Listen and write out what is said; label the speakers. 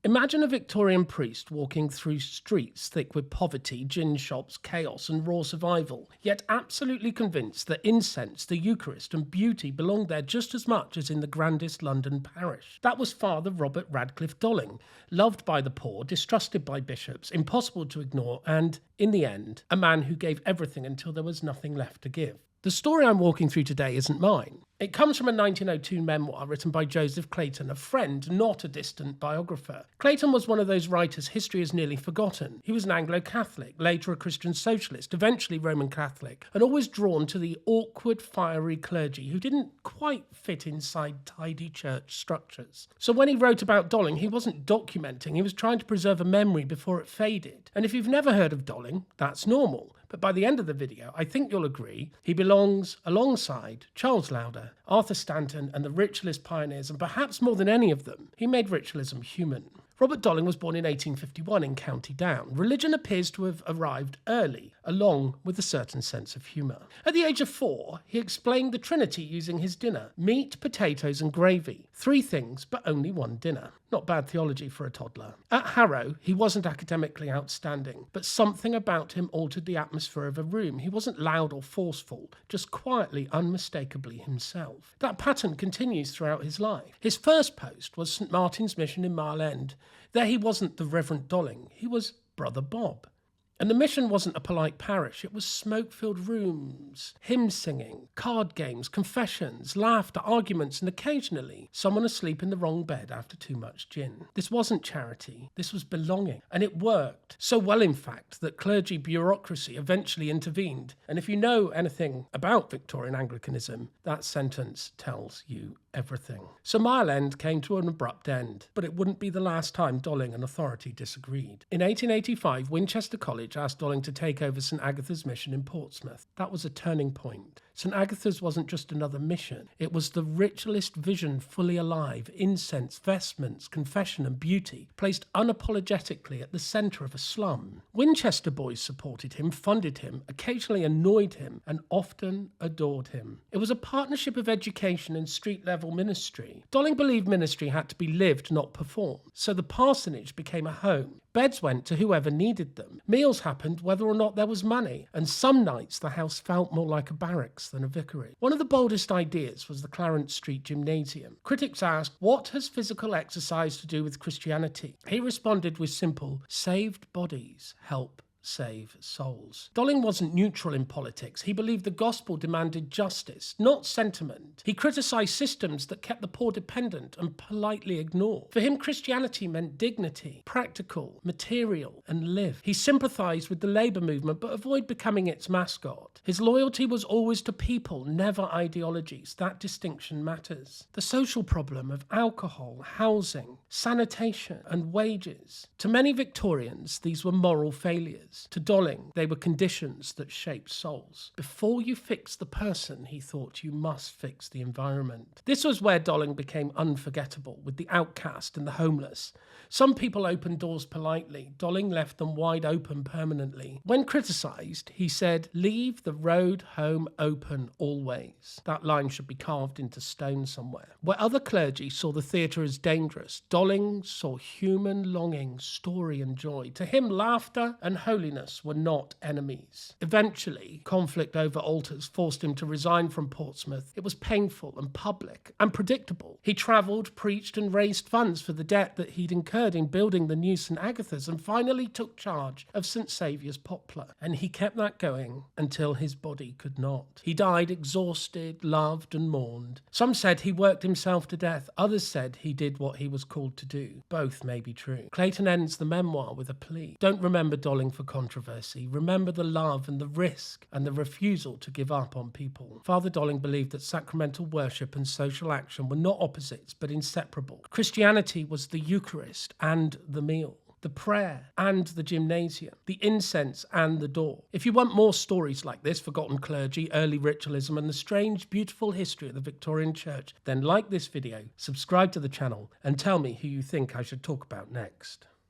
Speaker 1: Imagine a Victorian priest walking through streets thick with poverty, gin shops, chaos and raw survival, yet absolutely convinced that incense, the Eucharist and beauty belonged there just as much as in the grandest London parish. That was Father Robert Radclyffe Dolling, loved by the poor, distrusted by bishops, impossible to ignore, and, in the end, a man who gave everything until there was nothing left to give. The story I'm walking through today isn't mine. It comes from a 1902 memoir written by Joseph Clayton, a friend, not a distant biographer. Clayton was one of those writers history has nearly forgotten. He was an Anglo-Catholic, later a Christian socialist, eventually Roman Catholic, and always drawn to the awkward, fiery clergy who didn't quite fit inside tidy church structures. So when he wrote about Dolling, he wasn't documenting, he was trying to preserve a memory before it faded. And if you've never heard of Dolling, that's normal. But by the end of the video, I think you'll agree, he belongs alongside Charles Lauder, Arthur Stanton and the ritualist pioneers, and perhaps more than any of them, he made ritualism human. Robert Dolling was born in 1851 in County Down. Religion appears to have arrived early, along with a certain sense of humour. At the age of 4, he explained the Trinity using his dinner: meat, potatoes and gravy. 3 things, but only 1 dinner. Not bad theology for a toddler. At Harrow, he wasn't academically outstanding, but something about him altered the atmosphere of a room. He wasn't loud or forceful, just quietly, unmistakably himself. That pattern continues throughout his life. His first post was St Martin's Mission in Mile End. There he wasn't the Reverend Dolling, he was Brother Bob. And the mission wasn't a polite parish, it was smoke-filled rooms, hymn singing, card games, confessions, laughter, arguments, and occasionally someone asleep in the wrong bed after too much gin. This wasn't charity, this was belonging. And it worked. So well, in fact, that clergy bureaucracy eventually intervened. And if you know anything about Victorian Anglicanism, that sentence tells you everything. So Mile End came to an abrupt end, but it wouldn't be the last time Dolling and authority disagreed. In 1885, Winchester College asked Dolling to take over St Agatha's mission in Portsmouth. That was a turning point. St Agatha's wasn't just another mission, it was the ritualist vision fully alive, incense, vestments, confession and beauty, placed unapologetically at the centre of a slum. Winchester boys supported him, funded him, occasionally annoyed him, and often adored him. It was a partnership of education and street-level ministry. Dolling believed ministry had to be lived, not performed, so the parsonage became a home. Beds went to whoever needed them. Meals happened whether or not there was money, and some nights the house felt more like a barracks than a vicarage. One of the boldest ideas was the Clarence Street Gymnasium. Critics asked, what has physical exercise to do with Christianity? He responded with simple, saved bodies help save souls. Dolling wasn't neutral in politics. He believed the gospel demanded justice, not sentiment. He criticised systems that kept the poor dependent and politely ignored. For him, Christianity meant dignity, practical, material, and live. He sympathised with the labour movement but avoided becoming its mascot. His loyalty was always to people, never ideologies. That distinction matters. The social problem of alcohol, housing, sanitation, and wages. To many Victorians, these were moral failures. To Dolling, they were conditions that shaped souls. Before you fix the person, he thought, you must fix the environment. This was where Dolling became unforgettable, with the outcast and the homeless. Some people opened doors politely. Dolling left them wide open permanently. When criticised, he said, leave the road home open always. That line should be carved into stone somewhere. Where other clergy saw the theatre as dangerous, Dolling saw human longing, story and joy. To him, laughter and holiness were not enemies. Eventually, conflict over altars forced him to resign from Portsmouth. It was painful and public and predictable. He travelled, preached and raised funds for the debt that he'd incurred in building the new St Agatha's, and finally took charge of St Saviour's Poplar. And he kept that going until his body could not. He died exhausted, loved and mourned. Some said he worked himself to death. Others said he did what he was called to do. Both may be true. Clayton ends the memoir with a plea. Don't remember Dolling for controversy. Remember the love and the risk and the refusal to give up on people. Father Dolling believed that sacramental worship and social action were not opposites but inseparable. Christianity was the Eucharist and the meal, the prayer and the gymnasium, the incense and the door. If you want more stories like this, forgotten clergy, early ritualism and the strange, beautiful history of the Victorian Church, then like this video, subscribe to the channel and tell me who you think I should talk about next.